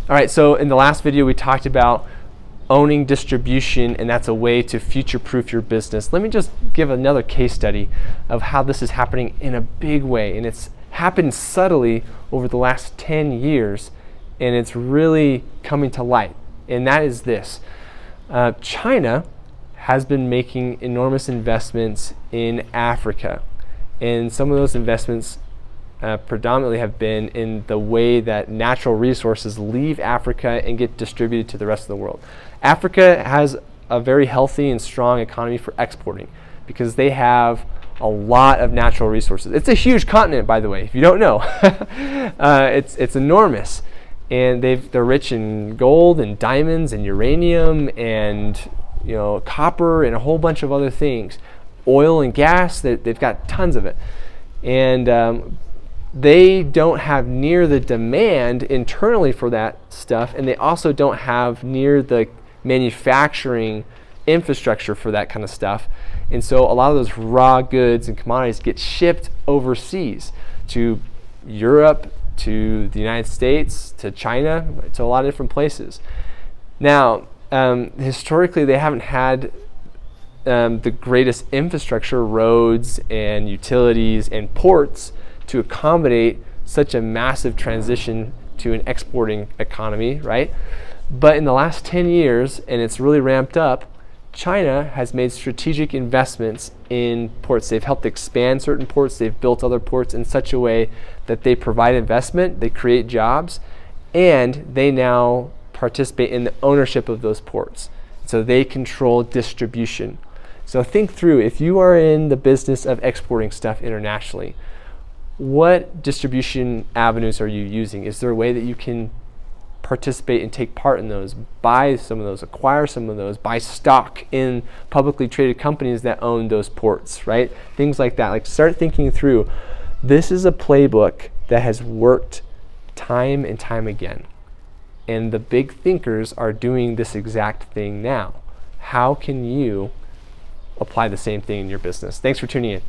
All right, so in the last video we talked about owning distribution, and that's a way to future-proof your business. Let me just give another case study of how this is happening in a big way, and it's happened subtly over the last 10 years, and it's really coming to light, and that is this. China has been making enormous investments in Africa, and some of those investments predominantly have been in the way that natural resources leave Africa and get distributed to the rest of the world. Africa has a very healthy and strong economy for exporting because they have a lot of natural resources. It's a huge continent, by the way, if you don't know. It's enormous. And they're rich in gold and diamonds and uranium and copper and a whole bunch of other things. Oil and gas, they've got tons of it. And they don't have near the demand internally for that stuff, and they also don't have near the manufacturing infrastructure for that kind of stuff. And so a lot of those raw goods and commodities get shipped overseas to Europe, to the United States, to China, to a lot of different places. Now, historically, they haven't had the greatest infrastructure, roads and utilities and ports to accommodate such a massive transition to an exporting economy, right? But in the last 10 years, and it's really ramped up, China has made strategic investments in ports. They've helped expand certain ports. They've built other ports in such a way that they provide investment, they create jobs, and they now participate in the ownership of those ports. So they control distribution. So think through, if you are in the business of exporting stuff internationally, what distribution avenues are you using? Is there a way that you can participate and take part in those, buy some of those, acquire some of those, buy stock in publicly traded companies that own those ports, right? Things like that. Like, start thinking through. This is a playbook that has worked time and time again. And the big thinkers are doing this exact thing now. How can you apply the same thing in your business? Thanks for tuning in.